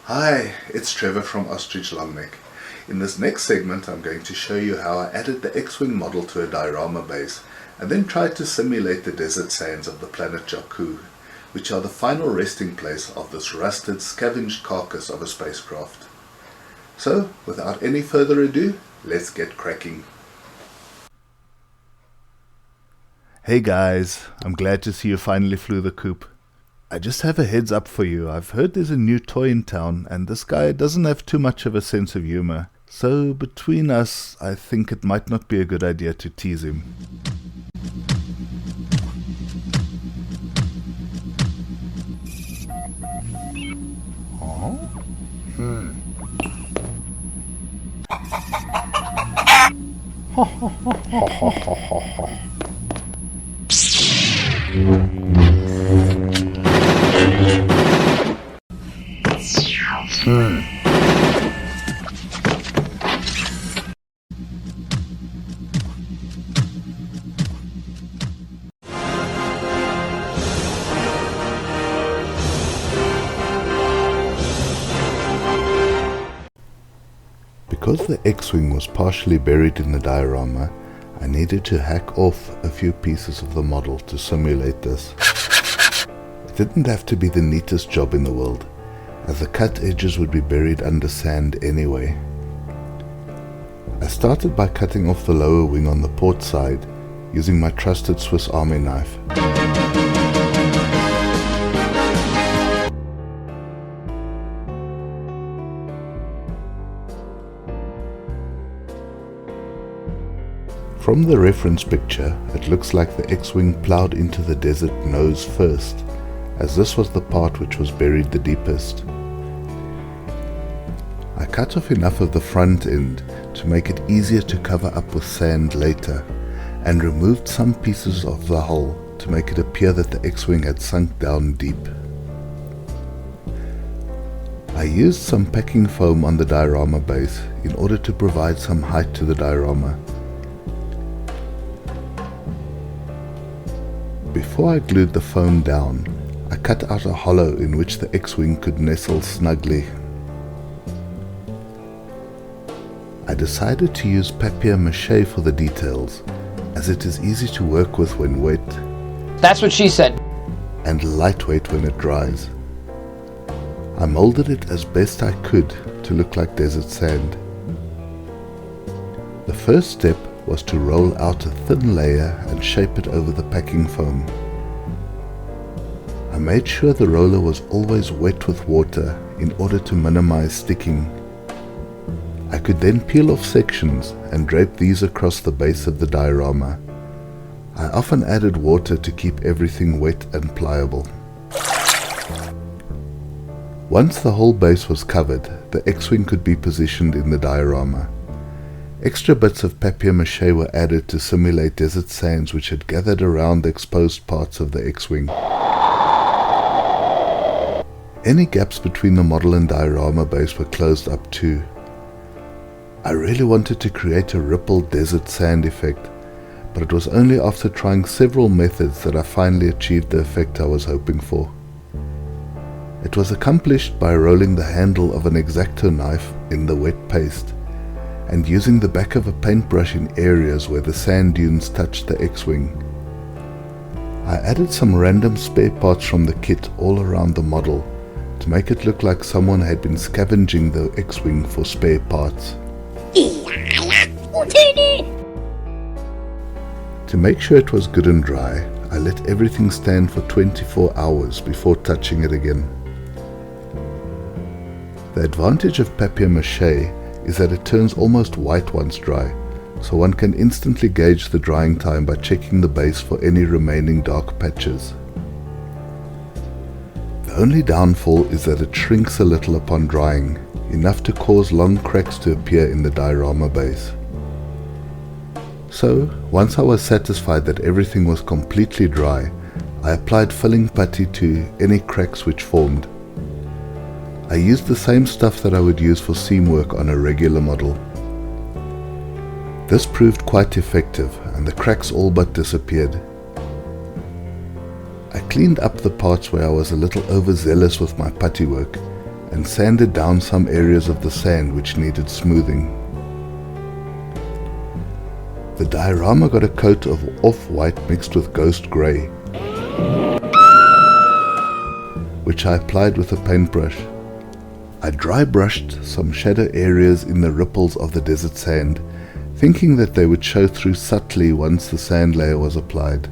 Hi, it's Trevor from Ostrich Longneck. In this next segment I'm going to show you how I added the X-Wing model to a diorama base and then tried to simulate the desert sands of the planet Jakku, which are the final resting place of this rusted, scavenged carcass of a spacecraft. So, without any further ado, let's get cracking. Hey guys, I'm glad to see you finally flew the coop. I just have a heads up for you. I've heard there's a new toy in town and this guy doesn't have too much of a sense of humor. So between us, I think it might not be a good idea to tease him. Because the X-Wing was partially buried in the diorama, I needed to hack off a few pieces of the model to simulate this. It didn't have to be the neatest job in the world, as the cut edges would be buried under sand anyway. I started by cutting off the lower wing on the port side, using my trusted Swiss Army knife. From the reference picture, it looks like the X-Wing ploughed into the desert nose first, as this was the part which was buried the deepest. I cut off enough of the front end to make it easier to cover up with sand later, and removed some pieces of the hull to make it appear that the X-Wing had sunk down deep. I used some packing foam on the diorama base in order to provide some height to the diorama. Before I glued the foam down, I cut out a hollow in which the X-Wing could nestle snugly. I decided to use papier-mâché for the details, as it is easy to work with when wet. That's what she said. And lightweight when it dries. I molded it as best I could to look like desert sand. The first step was to roll out a thin layer and shape it over the packing foam. I made sure the roller was always wet with water in order to minimize sticking. I could then peel off sections and drape these across the base of the diorama. I often added water to keep everything wet and pliable. Once the whole base was covered, the X-Wing could be positioned in the diorama. Extra bits of papier-mâché were added to simulate desert sands which had gathered around the exposed parts of the X-Wing. Any gaps between the model and diorama base were closed up too. I really wanted to create a rippled desert sand effect, but it was only after trying several methods that I finally achieved the effect I was hoping for. It was accomplished by rolling the handle of an X-Acto knife in the wet paste, and using the back of a paintbrush in areas where the sand dunes touched the X-Wing. I added some random spare parts from the kit all around the model to make it look like someone had been scavenging the X-Wing for spare parts. To make sure it was good and dry, I let everything stand for 24 hours before touching it again. The advantage of papier-mâché is that it turns almost white once dry, so one can instantly gauge the drying time by checking the base for any remaining dark patches. The only downfall is that it shrinks a little upon drying, enough to cause long cracks to appear in the diorama base. So, once I was satisfied that everything was completely dry, I applied filling putty to any cracks which formed. I used the same stuff that I would use for seam work on a regular model. This proved quite effective and the cracks all but disappeared. I cleaned up the parts where I was a little overzealous with my putty work and sanded down some areas of the sand which needed smoothing. The diorama got a coat of off-white mixed with ghost grey, which I applied with a paintbrush. I dry brushed some shadow areas in the ripples of the desert sand, thinking that they would show through subtly once the sand layer was applied.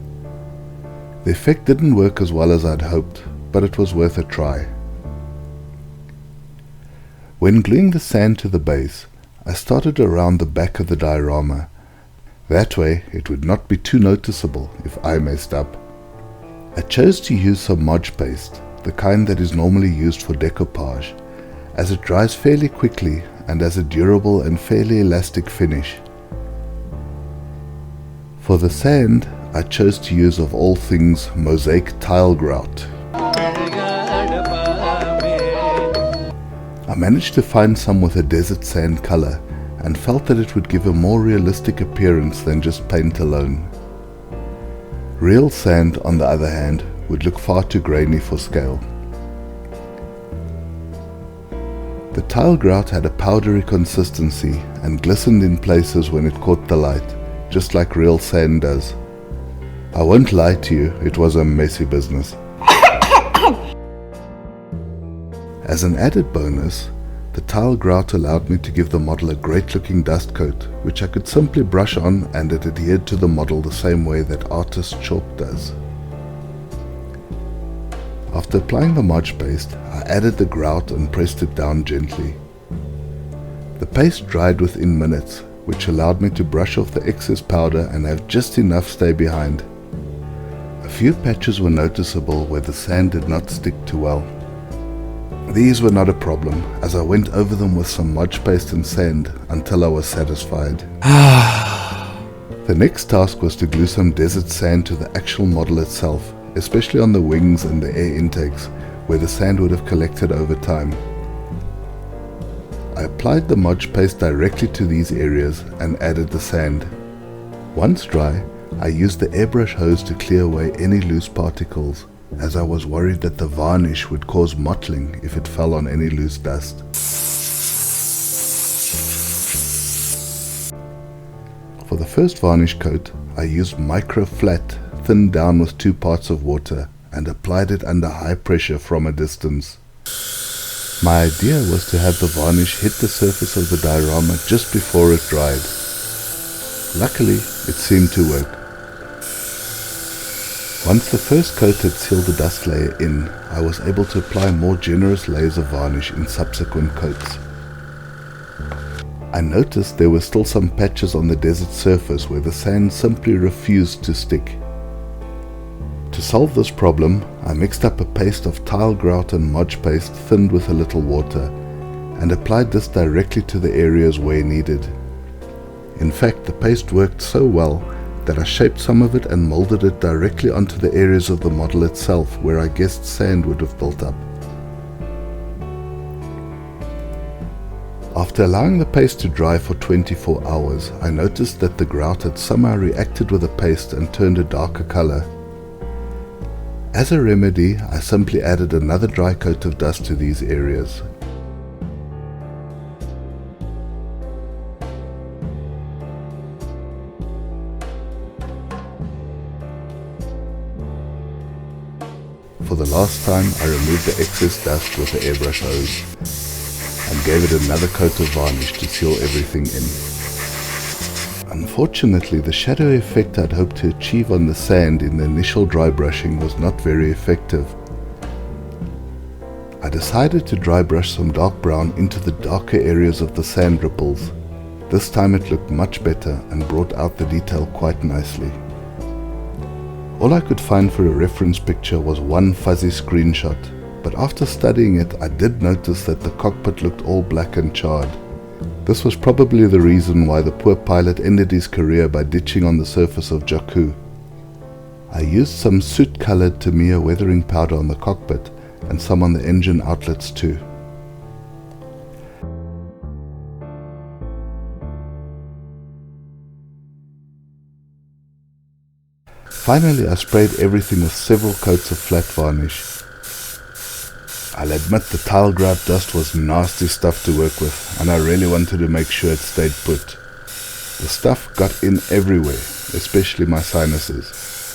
The effect didn't work as well as I'd hoped, but it was worth a try. When gluing the sand to the base, I started around the back of the diorama. That way it would not be too noticeable if I messed up. I chose to use some Mod paste, the kind that is normally used for decoupage, as it dries fairly quickly and has a durable and fairly elastic finish. For the sand, I chose to use of all things mosaic tile grout. I managed to find some with a desert sand color and felt that it would give a more realistic appearance than just paint alone. Real sand, on the other hand, would look far too grainy for scale. The tile grout had a powdery consistency and glistened in places when it caught the light, just like real sand does. I won't lie to you, it was a messy business. As an added bonus, the tile grout allowed me to give the model a great looking dust coat, which I could simply brush on and it adhered to the model the same way that artist chalk does. After applying the Mod paste, I added the grout and pressed it down gently. The paste dried within minutes, which allowed me to brush off the excess powder and have just enough stay behind. A few patches were noticeable where the sand did not stick too well. These were not a problem, as I went over them with some Mod paste and sand until I was satisfied. The next task was to glue some desert sand to the actual model itself, especially on the wings and the air intakes, where the sand would have collected over time. I applied the Mod paste directly to these areas and added the sand. Once dry, I used the airbrush hose to clear away any loose particles, as I was worried that the varnish would cause mottling if it fell on any loose dust. For the first varnish coat, I used micro flat thinned down with 2 parts of water and applied it under high pressure from a distance. My idea was to have the varnish hit the surface of the diorama just before it dried. Luckily, it seemed to work. Once the first coat had sealed the dust layer in, I was able to apply more generous layers of varnish in subsequent coats. I noticed there were still some patches on the desert surface where the sand simply refused to stick. To solve this problem, I mixed up a paste of tile grout and Mod paste thinned with a little water, and applied this directly to the areas where needed. In fact, the paste worked so well that I shaped some of it and molded it directly onto the areas of the model itself where I guessed sand would have built up. After allowing the paste to dry for 24 hours, I noticed that the grout had somehow reacted with the paste and turned a darker color. As a remedy, I simply added another dry coat of dust to these areas. For the last time, I removed the excess dust with the airbrush hose and gave it another coat of varnish to seal everything in. Unfortunately, the shadow effect I'd hoped to achieve on the sand in the initial dry brushing was not very effective. I decided to dry brush some dark brown into the darker areas of the sand ripples. This time it looked much better and brought out the detail quite nicely. All I could find for a reference picture was one fuzzy screenshot, but after studying it I did notice that the cockpit looked all black and charred. This was probably the reason why the poor pilot ended his career by ditching on the surface of Jakku. I used some soot-colored Tamiya weathering powder on the cockpit and some on the engine outlets too. Finally, I sprayed everything with several coats of flat varnish. I'll admit the tile grout dust was nasty stuff to work with, and I really wanted to make sure it stayed put. The stuff got in everywhere, especially my sinuses.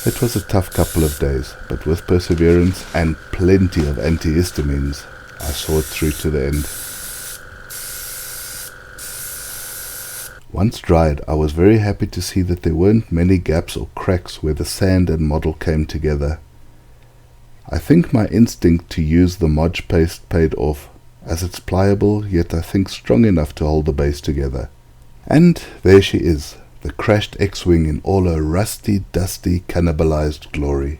It was a tough couple of days, but with perseverance and plenty of antihistamines, I saw it through to the end. Once dried, I was very happy to see that there weren't many gaps or cracks where the sand and model came together. I think my instinct to use the Mod paste paid off, as it's pliable, yet I think strong enough to hold the base together. And there she is, the crashed X-Wing in all her rusty, dusty, cannibalized glory.